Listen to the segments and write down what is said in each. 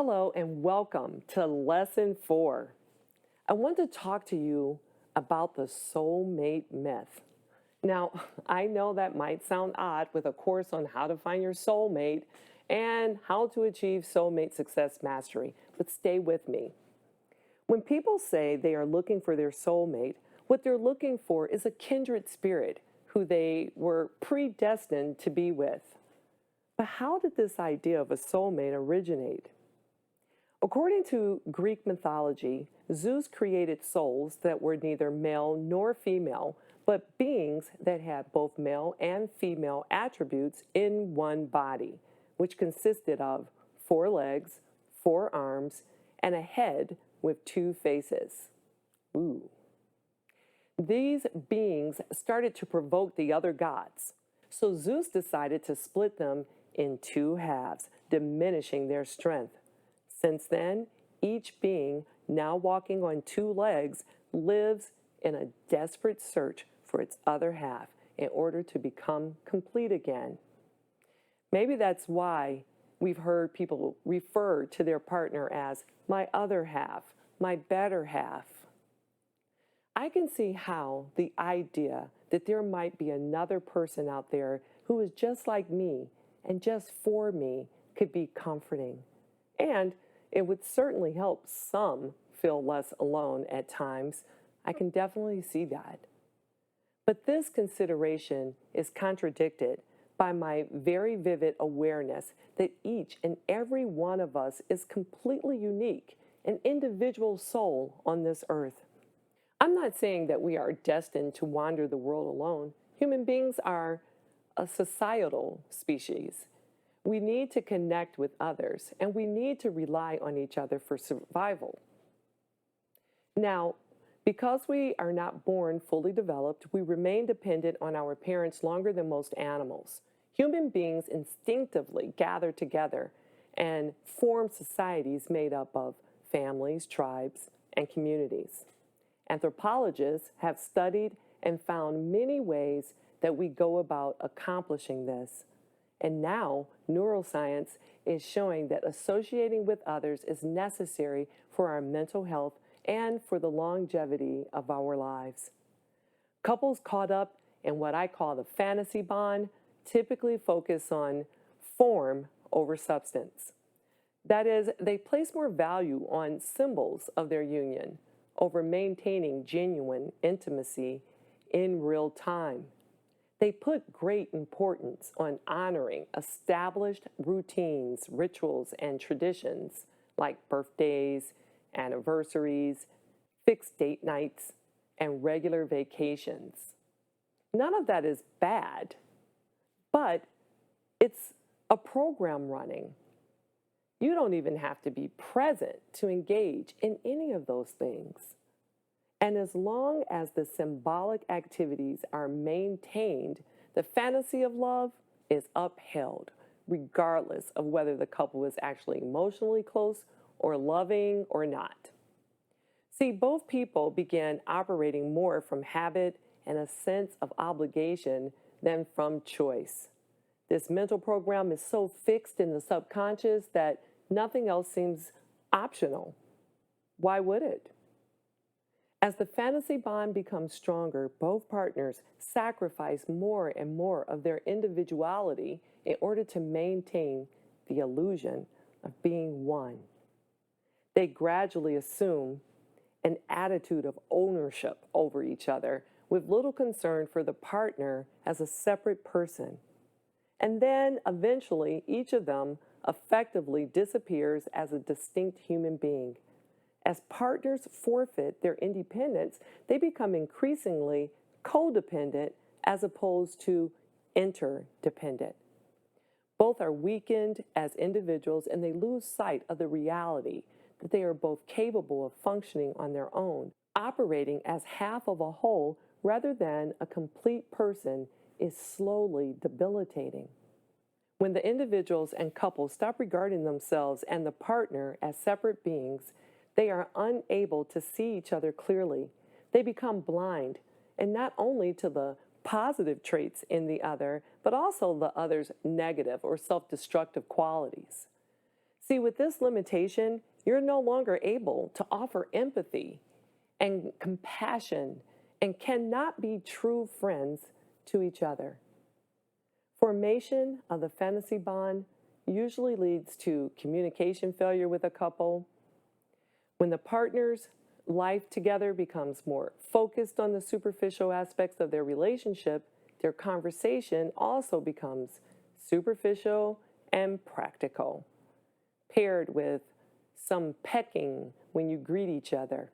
Hello and welcome to Lesson 4. I want to talk to you about the soulmate myth. Now, I know that might sound odd with a course on how to find your soulmate and how to achieve soulmate success mastery, but stay with me. When people say they are looking for their soulmate, what they're looking for is a kindred spirit who they were predestined to be with. But how did this idea of a soulmate originate? According to Greek mythology, Zeus created souls that were neither male nor female, but beings that had both male and female attributes in one body, which consisted of 4 legs, 4 arms, and a head with 2 faces. Ooh. These beings started to provoke the other gods, so Zeus decided to split them in 2 halves, diminishing their strength. Since then, each being, now walking on 2 legs, lives in a desperate search for its other half in order to become complete again. Maybe that's why we've heard people refer to their partner as my other half, my better half. I can see how the idea that there might be another person out there who is just like me and just for me could be comforting. And it would certainly help some feel less alone at times. I can definitely see that. But this consideration is contradicted by my very vivid awareness that each and every one of us is completely unique, an individual soul on this earth. I'm not saying that we are destined to wander the world alone. Human beings are a societal species. We need to connect with others, and we need to rely on each other for survival. Now, because we are not born fully developed, we remain dependent on our parents longer than most animals. Human beings instinctively gather together and form societies made up of families, tribes, and communities. Anthropologists have studied and found many ways that we go about accomplishing this. And now, neuroscience is showing that associating with others is necessary for our mental health and for the longevity of our lives. Couples caught up in what I call the fantasy bond typically focus on form over substance. That is, they place more value on symbols of their union over maintaining genuine intimacy in real time. They put great importance on honoring established routines, rituals, and traditions like birthdays, anniversaries, fixed date nights, and regular vacations. None of that is bad, but it's a program running. You don't even have to be present to engage in any of those things. And as long as the symbolic activities are maintained, the fantasy of love is upheld, regardless of whether the couple is actually emotionally close or loving or not. See, both people began operating more from habit and a sense of obligation than from choice. This mental program is so fixed in the subconscious that nothing else seems optional. Why would it? As the fantasy bond becomes stronger, both partners sacrifice more and more of their individuality in order to maintain the illusion of being one. They gradually assume an attitude of ownership over each other with little concern for the partner as a separate person. And then eventually each of them effectively disappears as a distinct human being. As partners forfeit their independence, they become increasingly codependent as opposed to interdependent. Both are weakened as individuals and they lose sight of the reality that they are both capable of functioning on their own. Operating as half of a whole rather than a complete person is slowly debilitating. When the individuals and couples stop regarding themselves and the partner as separate beings, they are unable to see each other clearly. They become blind, and not only to the positive traits in the other, but also the other's negative or self-destructive qualities. See, with this limitation, you're no longer able to offer empathy and compassion and cannot be true friends to each other. Formation of the fantasy bond usually leads to communication failure with a couple. When the partner's life together becomes more focused on the superficial aspects of their relationship, their conversation also becomes superficial and practical, paired with some pecking when you greet each other.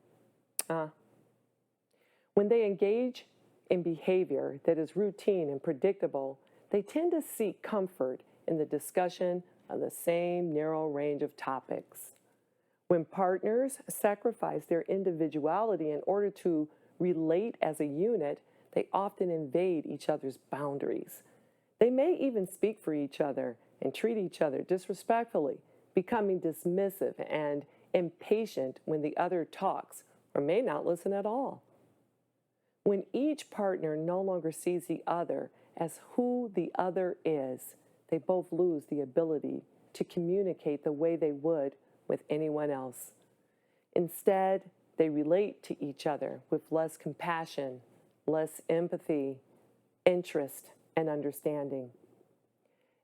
When they engage in behavior that is routine and predictable, they tend to seek comfort in the discussion of the same narrow range of topics. When partners sacrifice their individuality in order to relate as a unit, they often invade each other's boundaries. They may even speak for each other and treat each other disrespectfully, becoming dismissive and impatient when the other talks or may not listen at all. When each partner no longer sees the other as who the other is, they both lose the ability to communicate the way they would with anyone else. Instead, they relate to each other with less compassion, less empathy, interest, and understanding.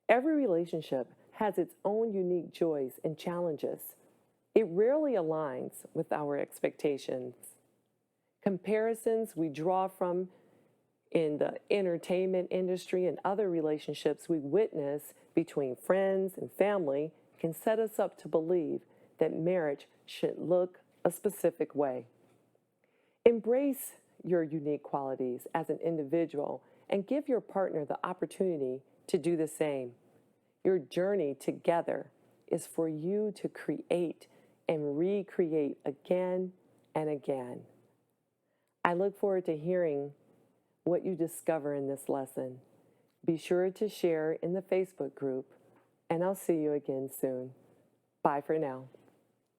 Every relationship has its own unique joys and challenges. It rarely aligns with our expectations. Comparisons we draw from in the entertainment industry and other relationships we witness between friends and family can set us up to believe that marriage should look a specific way. Embrace your unique qualities as an individual and give your partner the opportunity to do the same. Your journey together is for you to create and recreate again and again. I look forward to hearing what you discover in this lesson. Be sure to share in the Facebook group, and I'll see you again soon. Bye for now.